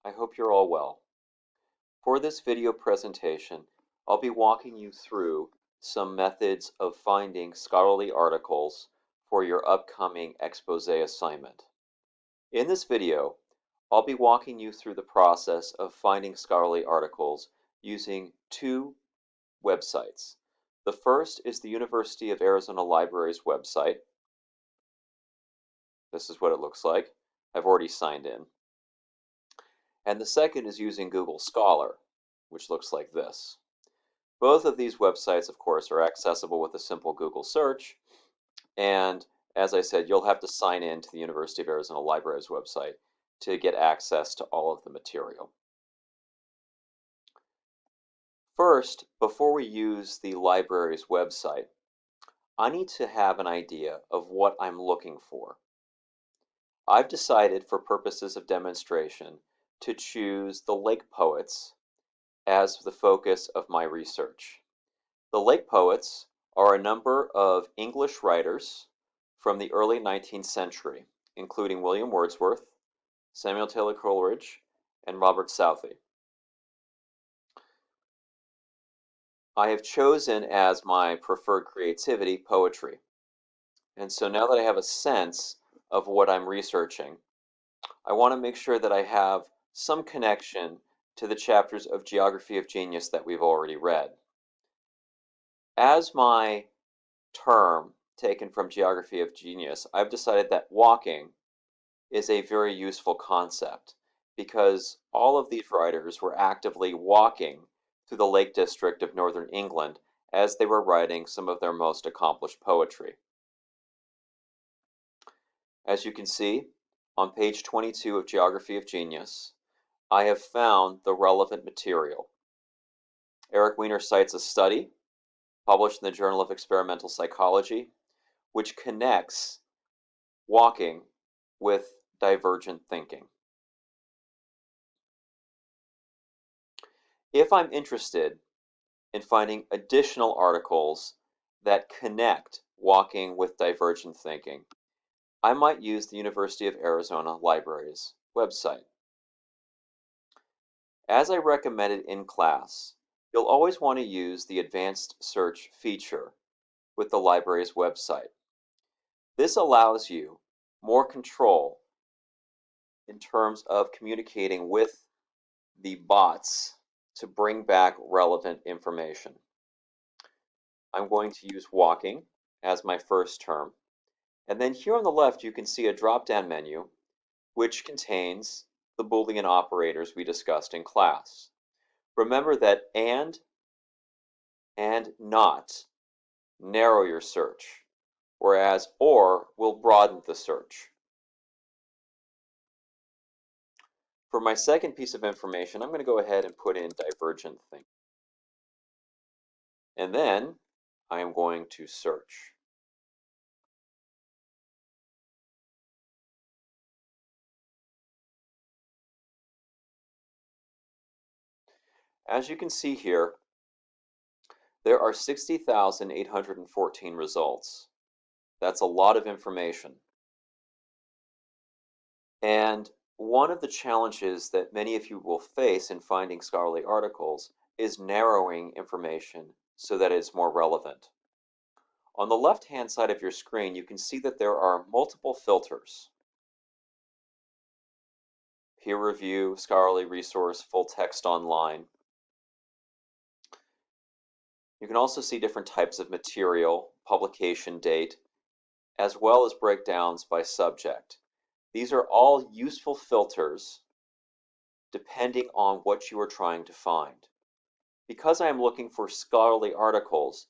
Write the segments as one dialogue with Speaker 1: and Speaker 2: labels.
Speaker 1: I hope you're all well. For this video presentation, I'll be walking you through some methods of finding scholarly articles for your upcoming expose assignment. In this video, I'll be walking you through the process of finding scholarly articles using two websites. The first is the University of Arizona Library's website. This is what it looks like. I've already signed in. And the second is using Google Scholar, which looks like this. Both of these websites, of course, are accessible with a simple Google search. And as I said, you'll have to sign in to the University of Arizona Library's website to get access to all of the material. First, before we use the library's website, I need to have an idea of what I'm looking for. I've decided, for purposes of demonstration, to choose the Lake Poets as the focus of my research. The Lake Poets are a number of English writers from the early 19th century, including William Wordsworth, Samuel Taylor Coleridge, and Robert Southey. I have chosen as my preferred creativity poetry. And so now that I have a sense of what I'm researching, I want to make sure that I have some connection to the chapters of Geography of Genius that we've already read. As my term taken from Geography of Genius, I've decided that walking is a very useful concept because all of these writers were actively walking through the Lake District of northern England as they were writing some of their most accomplished poetry. As you can see, on page 22 of Geography of Genius, I have found the relevant material. Eric Weiner cites a study published in the Journal of Experimental Psychology, which connects walking with divergent thinking. If I'm interested in finding additional articles that connect walking with divergent thinking, I might use the University of Arizona Library's website. As I recommended in class, you'll always want to use the advanced search feature with the library's website. This allows you more control in terms of communicating with the bots to bring back relevant information. I'm going to use walking as my first term. And then here on the left, you can see a drop-down menu which contains the Boolean operators we discussed in class. Remember that and not narrow your search, whereas or will broaden the search. For my second piece of information, I'm going to go ahead and put in divergent thinking. And then I am going to search. As you can see here, there are 60,814 results. That's a lot of information. And one of the challenges that many of you will face in finding scholarly articles is narrowing information so that it's more relevant. On the left-hand side of your screen, you can see that there are multiple filters. Peer review, scholarly resource, full text online. You can also see different types of material, publication date, as well as breakdowns by subject. These are all useful filters depending on what you are trying to find. Because I am looking for scholarly articles,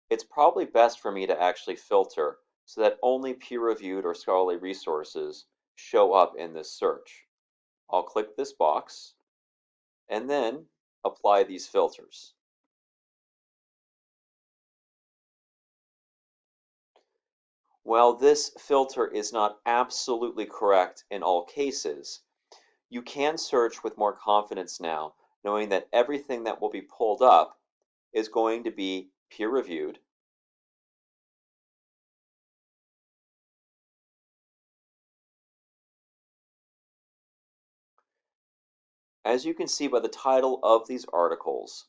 Speaker 1: it's probably best for me to actually filter so that only peer-reviewed or scholarly resources show up in this search. I'll click this box and then apply these filters. While this filter is not absolutely correct in all cases, you can search with more confidence now, knowing that everything that will be pulled up is going to be peer-reviewed, As you can see by the title of these articles,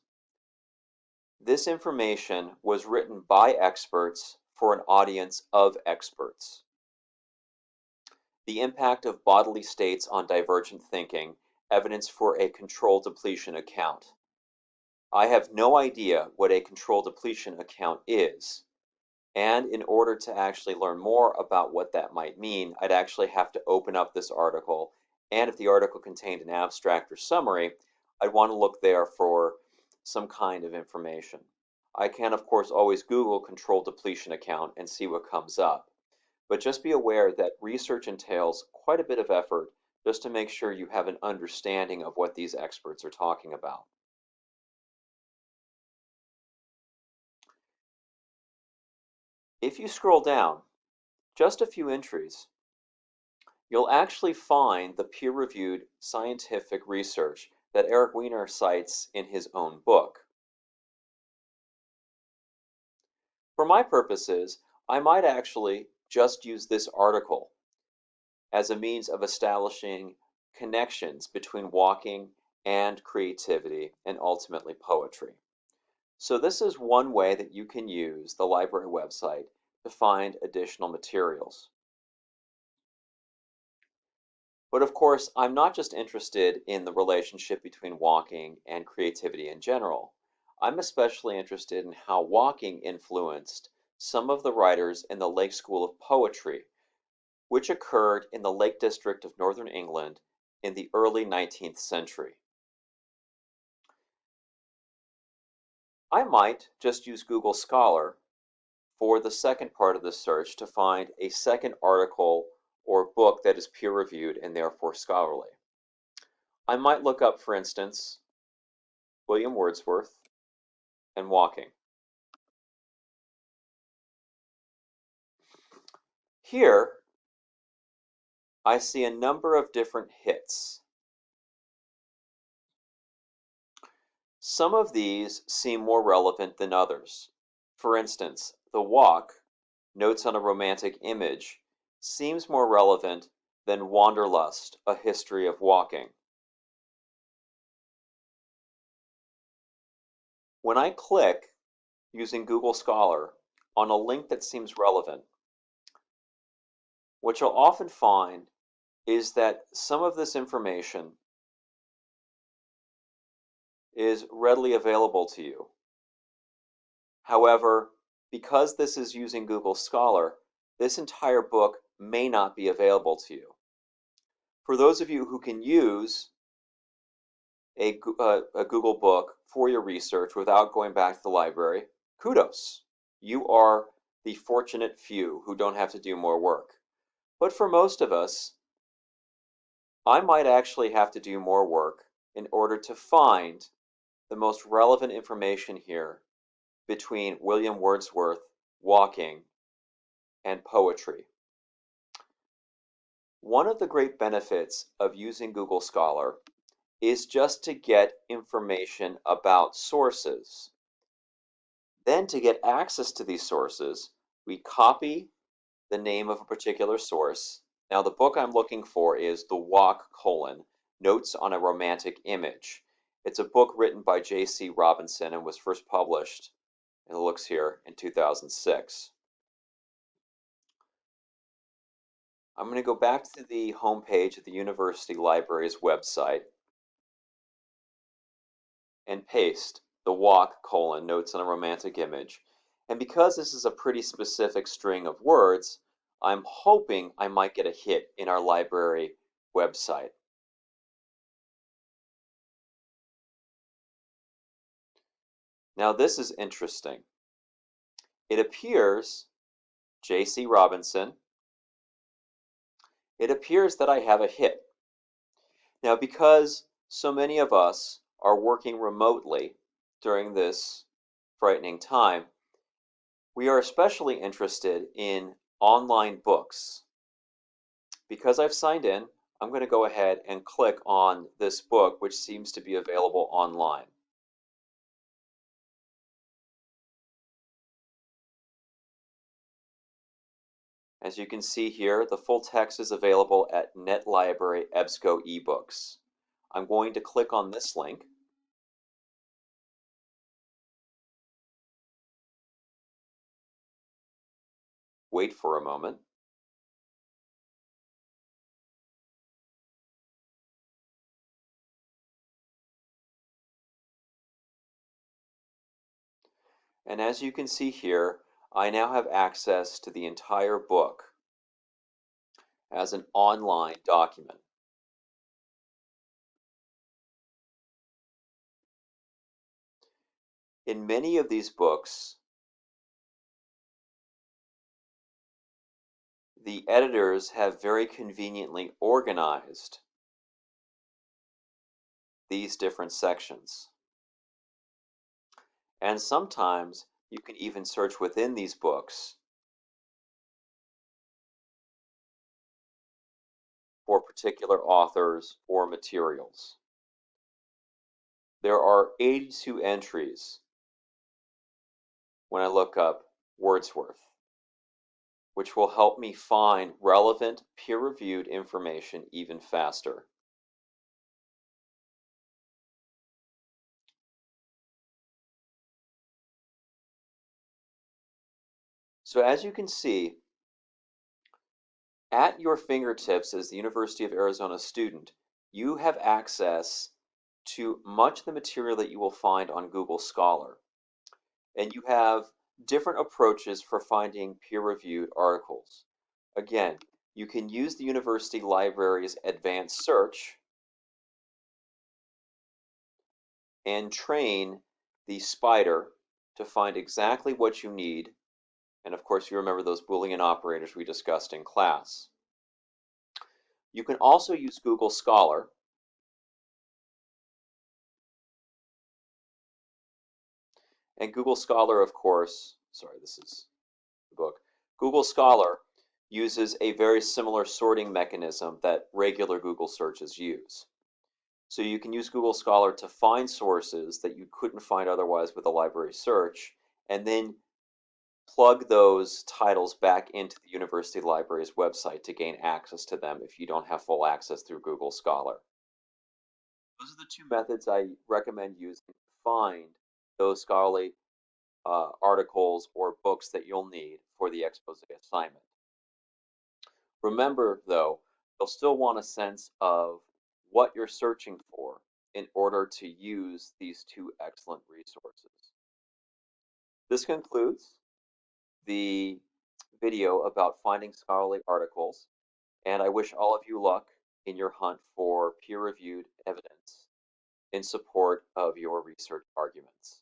Speaker 1: this information was written by experts for an audience of experts. The impact of bodily states on divergent thinking, evidence for a control depletion account. I have no idea what a control depletion account is, and in order to actually learn more about what that might mean, I'd actually have to open up this article, and if the article contained an abstract or summary, I'd want to look there for some kind of information. I can, of course, always Google control depletion account and see what comes up, but just be aware that research entails quite a bit of effort just to make sure you have an understanding of what these experts are talking about. If you scroll down just a few entries, you'll actually find the peer-reviewed scientific research that Eric Weiner cites in his own book. For my purposes, I might actually just use this article as a means of establishing connections between walking and creativity and ultimately poetry. So this is one way that you can use the library website to find additional materials. But of course, I'm not just interested in the relationship between walking and creativity in general. I'm especially interested in how walking influenced some of the writers in the Lake School of Poetry, which occurred in the Lake District of Northern England in the early 19th century. I might just use Google Scholar for the second part of the search to find a second article or book that is peer-reviewed and therefore scholarly. I might look up, for instance, William Wordsworth and walking. Here, I see a number of different hits. Some of these seem more relevant than others. For instance, The Walk, Notes on a Romantic Image, seems more relevant than Wanderlust, A History of Walking. When I click, using Google Scholar, on a link that seems relevant, what you'll often find is that some of this information is readily available to you. However, because this is using Google Scholar, this entire book may not be available to you. For those of you who can use a Google book for your research without going back to the library, kudos. You are the fortunate few who don't have to do more work. But for most of us, I might actually have to do more work in order to find the most relevant information here between William Wordsworth, walking, and poetry. One of the great benefits of using Google Scholar is just to get information about sources. Then to get access to these sources, we copy the name of a particular source. Now the book I'm looking for is The Walk, Notes on a Romantic Image. It's a book written by J.C. Robinson and was first published, and it looks here, in 2006. I'm going to go back to the home page of the University Library's website and paste The Walk, Notes on a Romantic Image. And because this is a pretty specific string of words, I'm hoping I might get a hit in our library website. Now this is interesting. It appears, J.C. Robinson, it appears that I have a hit. Now because so many of us are working remotely during this frightening time, we are especially interested in online books. Because I've signed in, I'm going to go ahead and click on this book, which seems to be available online. As you can see here, the full text is available at NetLibrary EBSCO eBooks. I'm going to click on this link. Wait for a moment. And as you can see here, I now have access to the entire book as an online document. In many of these books, the editors have very conveniently organized these different sections. And sometimes you can even search within these books for particular authors or materials. There are 82 entries when I look up Wordsworth, which will help me find relevant peer-reviewed information even faster. So as you can see, at your fingertips as the University of Arizona student, you have access to much of the material that you will find on Google Scholar. And you have different approaches for finding peer-reviewed articles. Again, you can use the university library's advanced search and train the spider to find exactly what you need. And of course, you remember those Boolean operators we discussed in class. You can also use Google Scholar and Google Scholar, of course, sorry, this is the book. Google Scholar uses a very similar sorting mechanism that regular Google searches use. So you can use Google Scholar to find sources that you couldn't find otherwise with a library search, and then plug those titles back into the university library's website to gain access to them if you don't have full access through Google Scholar. Those are the two methods I recommend using to find those scholarly articles or books that you'll need for the exposé assignment. Remember, though, you'll still want a sense of what you're searching for in order to use these two excellent resources. This concludes the video about finding scholarly articles, and I wish all of you luck in your hunt for peer-reviewed evidence in support of your research arguments.